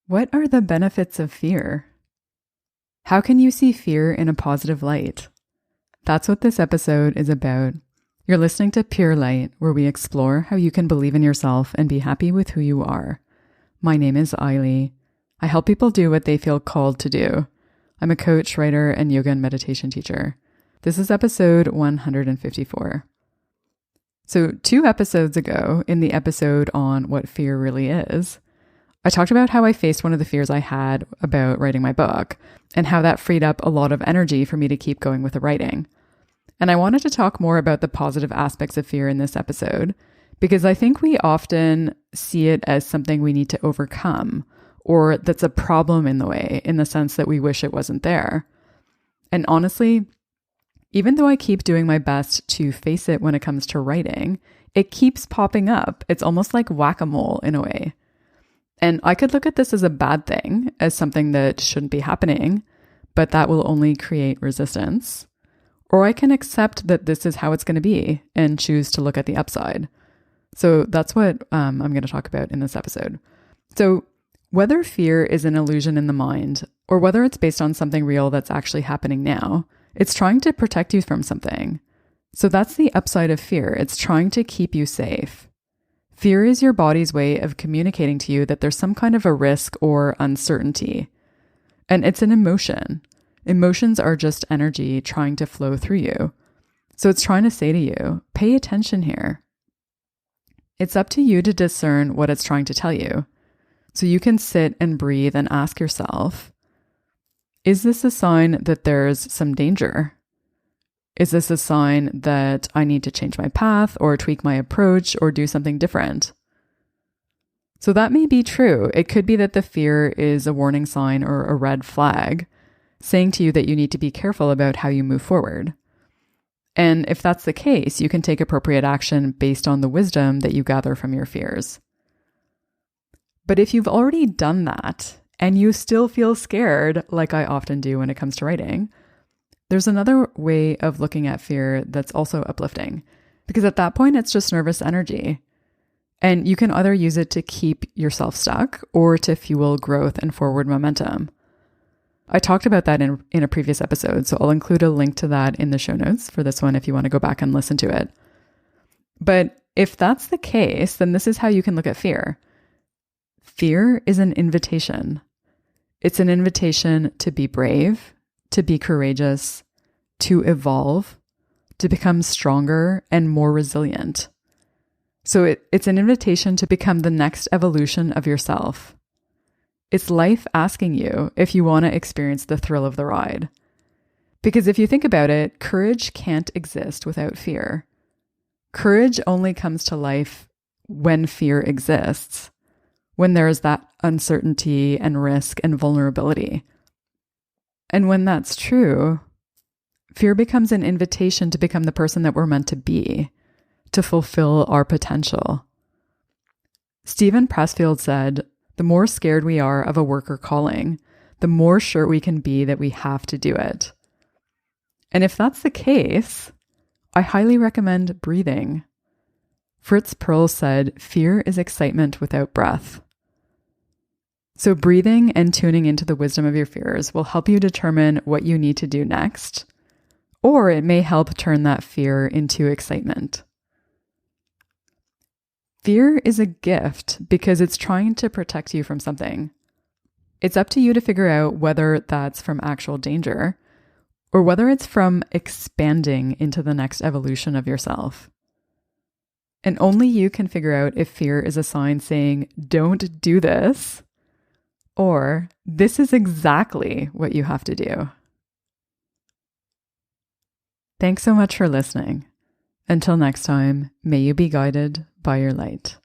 What are the benefits of fear? How can you see fear in a positive light? That's what this episode is about. You're listening to Pure Light, where we explore how you can believe in yourself and be happy with who you are. My name is Ailey. I help people do what they feel called to do. I'm a coach, writer, and yoga and meditation teacher. This is episode 154. So 2 episodes ago, in the episode on what fear really is, I talked about how I faced one of the fears I had about writing my book and how that freed up a lot of energy for me to keep going with the writing. And I wanted to talk more about the positive aspects of fear in this episode because I think we often see it as something we need to overcome or that's a problem in the way, in the sense that we wish it wasn't there. And honestly, even though I keep doing my best to face it when it comes to writing, it keeps popping up. It's almost like whack-a-mole in a way. And I could look at this as a bad thing, as something that shouldn't be happening, but that will only create resistance. Or I can accept that this is how it's going to be and choose to look at the upside. So that's what I'm going to talk about in this episode. So whether fear is an illusion in the mind, or whether it's based on something real that's actually happening now, it's trying to protect you from something. So that's the upside of fear. It's trying to keep you safe. Fear is your body's way of communicating to you that there's some kind of a risk or uncertainty. And it's an emotion. Emotions are just energy trying to flow through you. So it's trying to say to you, pay attention here. It's up to you to discern what it's trying to tell you. So you can sit and breathe and ask yourself, is this a sign that there's some danger? Is this a sign that I need to change my path or tweak my approach or do something different? So that may be true. It could be that the fear is a warning sign or a red flag saying to you that you need to be careful about how you move forward. And if that's the case, you can take appropriate action based on the wisdom that you gather from your fears. But if you've already done that and you still feel scared, like I often do when it comes to writing, there's another way of looking at fear that's also uplifting, because at that point, it's just nervous energy. And you can either use it to keep yourself stuck or to fuel growth and forward momentum. I talked about that in a previous episode, so I'll include a link to that in the show notes for this one if you want to go back and listen to it. But if that's the case, then this is how you can look at fear. Fear is an invitation. It's an invitation to be brave, to be courageous, to evolve, to become stronger and more resilient. So it's an invitation to become the next evolution of yourself. It's life asking you if you want to experience the thrill of the ride. Because if you think about it, courage can't exist without fear. Courage only comes to life when fear exists, when there is that uncertainty and risk and vulnerability. And when that's true, fear becomes an invitation to become the person that we're meant to be, to fulfill our potential. Steven Pressfield said, the more scared we are of a work or calling, the more sure we can be that we have to do it. And if that's the case, I highly recommend breathing. Fritz Perls said, fear is excitement without breath. So breathing and tuning into the wisdom of your fears will help you determine what you need to do next, or it may help turn that fear into excitement. Fear is a gift because it's trying to protect you from something. It's up to you to figure out whether that's from actual danger or whether it's from expanding into the next evolution of yourself. And only you can figure out if fear is a sign saying, don't do this, or this is exactly what you have to do. Thanks so much for listening. Until next time, may you be guided by your light.